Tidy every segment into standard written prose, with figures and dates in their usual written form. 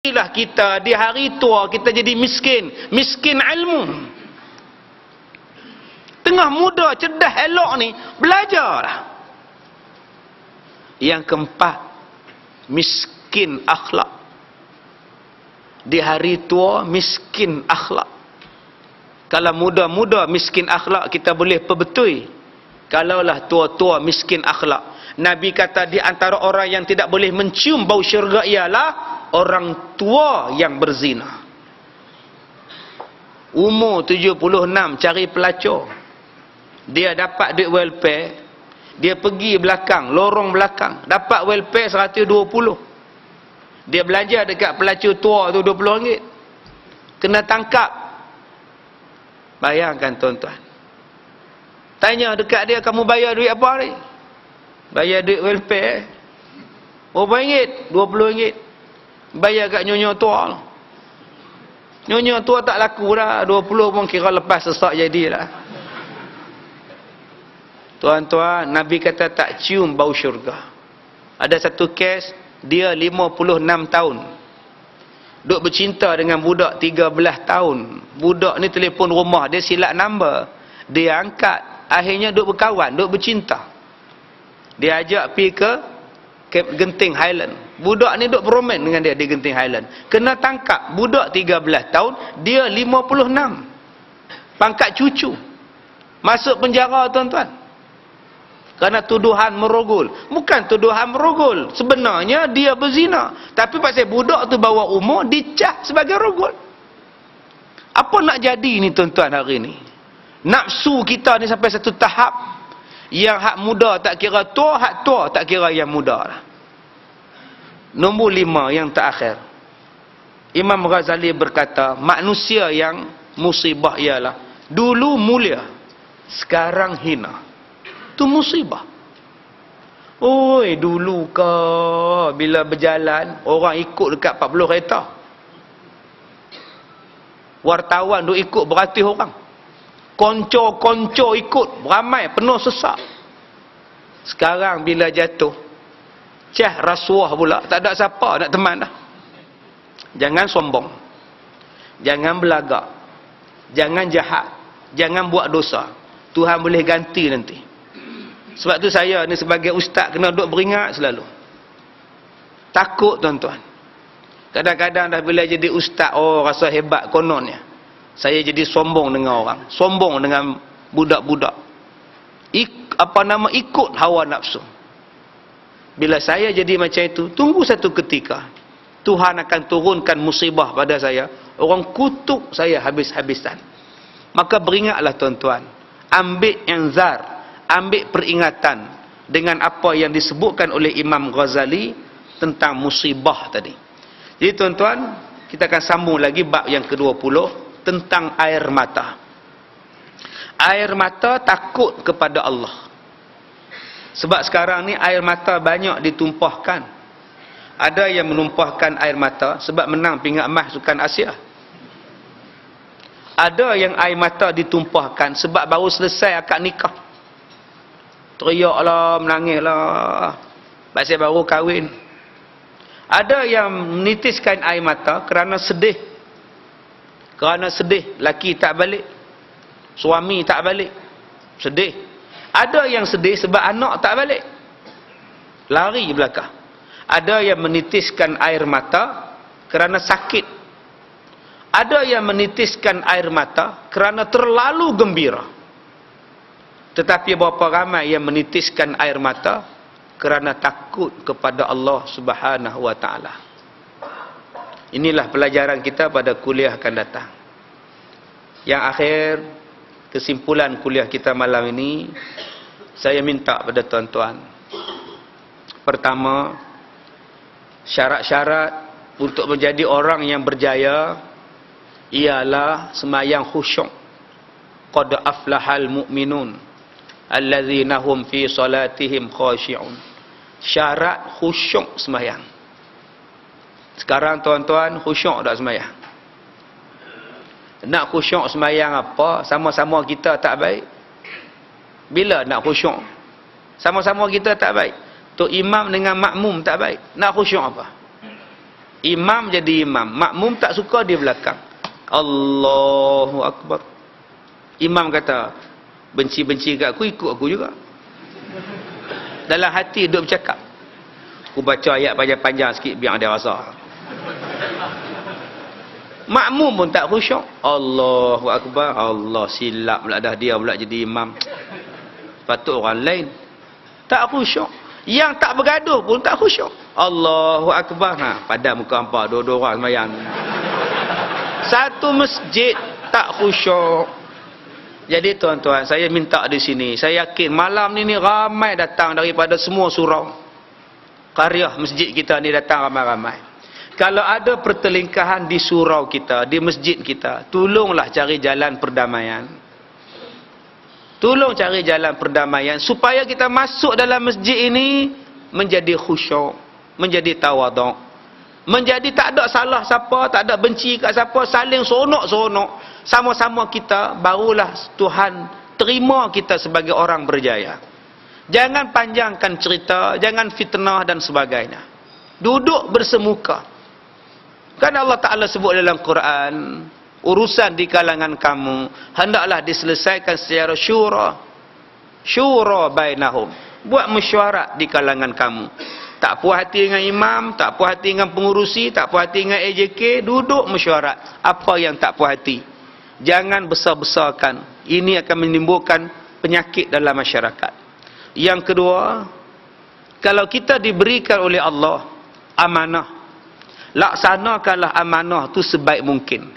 Lah kita di hari tua kita jadi miskin ilmu. Tengah muda cerdas elok ni belajarlah. Yang keempat, miskin akhlak. Di hari tua miskin akhlak. Kalau muda-muda miskin akhlak kita boleh perbetul. Kalaulah tua-tua miskin akhlak, Nabi kata di antara orang yang tidak boleh mencium bau syurga ialah orang tua yang berzina. Umur 76 cari pelacur. Dia dapat duit welfare. Dia pergi belakang, lorong belakang, dapat welfare 120. Dia belanja dekat pelacur tua tu RM20. Kena tangkap. Bayangkan tuan-tuan. Tanya dekat dia, kamu bayar duit apa ni? Bayar duit welfare. Berapa ringgit? RM20. Bayar kat nyonya tua. Nyonya tua tak laku dah. 20 pun kira lepas sesak jadilah. Tuan-tuan, Nabi kata tak cium bau syurga. Ada satu kes, dia 56 tahun. Duk bercinta dengan budak 13 tahun. Budak ni telefon rumah, dia silap number. Dia angkat. Akhirnya duk berkawan, duk bercinta. Dia ajak pergi ke Genting Highland. Budak ni duk beromen dengan dia di Genting Highland. Kena tangkap. Budak 13 tahun, dia 56. Pangkat cucu. Masuk penjara tuan-tuan. Kerana tuduhan merogol. Bukan tuduhan merogol. Sebenarnya dia berzina. Tapi pasal budak tu bawa umur, dicah sebagai rogol. Apa nak jadi ni tuan-tuan hari ni? Nafsu kita ni sampai satu tahap yang hak muda tak kira tua, hak tua tak kira yang muda lah. Nombor 5 yang terakhir. Imam Ghazali berkata, manusia yang musibah ialah dulu mulia, sekarang hina. Itu musibah. Oi, dulu ke bila berjalan orang ikut dekat 40 kereta. Wartawan duk ikut beratus orang. Konco-konco ikut ramai, penuh sesak. Sekarang bila jatuh, cah rasuah pula, tak ada siapa nak teman dah. Jangan sombong, jangan belagak, jangan jahat, jangan buat dosa. Tuhan boleh ganti nanti. Sebab tu saya ni sebagai ustaz kena duk beringat selalu. Takut tuan-tuan. Kadang-kadang dah bila jadi ustaz, oh rasa hebat kononnya. Saya jadi sombong dengan orang, sombong dengan budak-budak. Ikut hawa nafsu. Bila saya jadi macam itu, tunggu satu ketika Tuhan akan turunkan musibah pada saya. Orang kutuk saya habis-habisan. Maka beringatlah tuan-tuan. Ambil inzar, ambil peringatan dengan apa yang disebutkan oleh Imam Ghazali tentang musibah tadi. Jadi tuan-tuan, kita akan sambung lagi bab yang ke-20 tentang air mata. Air mata takut kepada Allah. Sebab sekarang ni air mata banyak ditumpahkan. Ada yang menumpahkan air mata sebab menang pingat emas Sukan Asia. Ada yang air mata ditumpahkan sebab baru selesai akad nikah. Teriaklah, menangislah, pasal baru kahwin. Ada yang menitiskan air mata kerana sedih. Kerana sedih, laki tak balik, suami tak balik, sedih. Ada yang sedih sebab anak tak balik, lari belakang. Ada yang menitiskan air mata kerana sakit. Ada yang menitiskan air mata kerana terlalu gembira. Tetapi berapa ramai yang menitiskan air mata kerana takut kepada Allah Subhanahu wa taala. Inilah pelajaran kita pada kuliah akan datang. Yang akhir, kesimpulan kuliah kita malam ini, saya minta pada tuan-tuan. Pertama, syarat-syarat untuk menjadi orang yang berjaya ialah sembahyang khusyuk. Qad aflahal mu'minun allazina hum fi salatihim khashi'un. Syarat khusyuk sembahyang. Sekarang tuan-tuan khusyuk tak sembahyang? Nak khusyuk sembahyang apa? Sama-sama kita tak baik. Bila nak khusyuk? Sama-sama kita tak baik. Tok imam dengan makmum tak baik. Nak khusyuk apa? Imam jadi imam, makmum tak suka di belakang. Allahu Akbar. Imam kata, benci-benci kat aku, ikut aku juga. Dalam hati duduk bercakap, aku baca ayat panjang-panjang sikit biar dia rasa. Makmum pun tak khusyuk. Allahu Akbar. Allah, silap pula dah dia pula jadi imam. Patut orang lain. Tak khusyuk. Yang tak bergaduh pun tak khusyuk. Allahu Akbar. Padam muka hampa, dua-dua orang sembahyang. Satu masjid tak khusyuk. Jadi tuan-tuan, saya minta di sini, saya yakin malam ni ramai datang daripada semua surau. Qaryah masjid kita ni datang ramai-ramai. Kalau ada pertelingkahan di surau kita, di masjid kita, tolonglah cari jalan perdamaian. Tolong cari jalan perdamaian supaya kita masuk dalam masjid ini menjadi khusyuk, menjadi tawaduk, menjadi tak ada salah siapa, tak ada benci kat siapa, saling seronok-seronok. Sama-sama kita, barulah Tuhan terima kita sebagai orang berjaya. Jangan panjangkan cerita, jangan fitnah dan sebagainya. Duduk bersemuka. Kan Allah Ta'ala sebut dalam Quran, urusan di kalangan kamu hendaklah diselesaikan secara syura bainahum. Buat mesyuarat di kalangan kamu. Tak puas hati dengan imam, tak puas hati dengan pengurusi, tak puas hati dengan AJK, duduk mesyuarat apa yang tak puas hati. Jangan besar-besarkan. Ini akan menimbulkan penyakit dalam masyarakat. Yang kedua, kalau kita diberikan oleh Allah amanah, laksanakanlah amanah tu sebaik mungkin.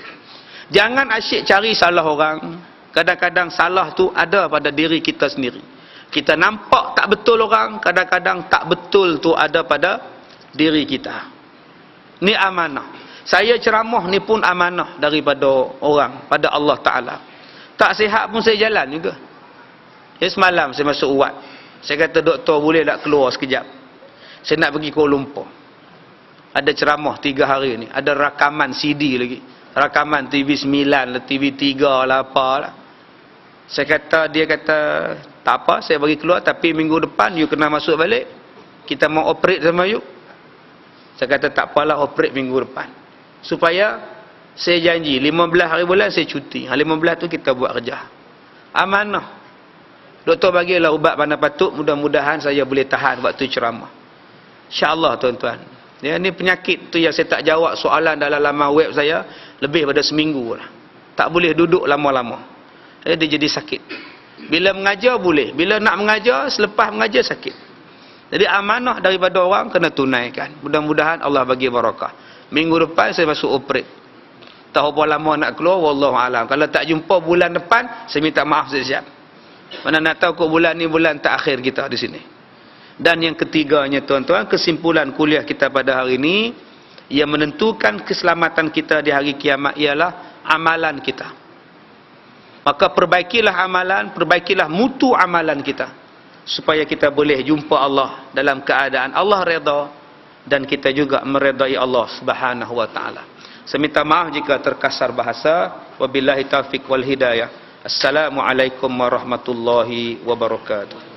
Jangan asyik cari salah orang. Kadang-kadang salah tu ada pada diri kita sendiri. Kita nampak tak betul orang, kadang-kadang tak betul tu ada pada diri kita. Ni amanah. Saya ceramah ni pun amanah daripada orang, pada Allah Ta'ala. Tak sihat pun saya jalan juga. Ya, semalam saya masuk UWAT. Saya kata, doktor boleh tak keluar sekejap? Saya nak pergi Kuala Lumpur. Ada ceramah 3 hari ni. Ada rakaman CD lagi. Rakaman TV 9 lah, TV 3 lah, apa lah. Dia kata, tak apa, saya bagi keluar, tapi minggu depan you kena masuk balik. Kita mau operate sama you. Saya kata, tak apalah, operate minggu depan. Supaya saya janji 15 hari bulan saya cuti. 15 tu kita buat kerja. Amanah. Doktor bagilah ubat mana patut, mudah-mudahan saya boleh tahan waktu ceramah. InsyaAllah tuan-tuan. Ya, ni penyakit tu yang saya tak jawab soalan dalam laman web saya lebih pada seminggu lah. Tak boleh duduk lama-lama. Dia jadi sakit. Bila mengajar boleh, bila nak mengajar, selepas mengajar sakit. Jadi amanah daripada orang kena tunaikan. Mudah-mudahan Allah bagi barakah. Minggu depan saya masuk operate. Tak berapa lama nak keluar, wallahu alam. Kalau tak jumpa bulan depan, saya minta maaf siap-siap. Mana nak tahu kok bulan ni bulan terakhir kita di sini. Dan yang ketiganya tuan-tuan, kesimpulan kuliah kita pada hari ini, yang menentukan keselamatan kita di hari kiamat ialah amalan kita. Maka perbaikilah amalan, perbaikilah mutu amalan kita, supaya kita boleh jumpa Allah dalam keadaan Allah redha dan kita juga meredai Allah Subhanahu wa taala. Saya minta maaf jika terkasar bahasa. Wabillahi taufik wal hidayah. Assalamualaikum warahmatullahi wabarakatuh.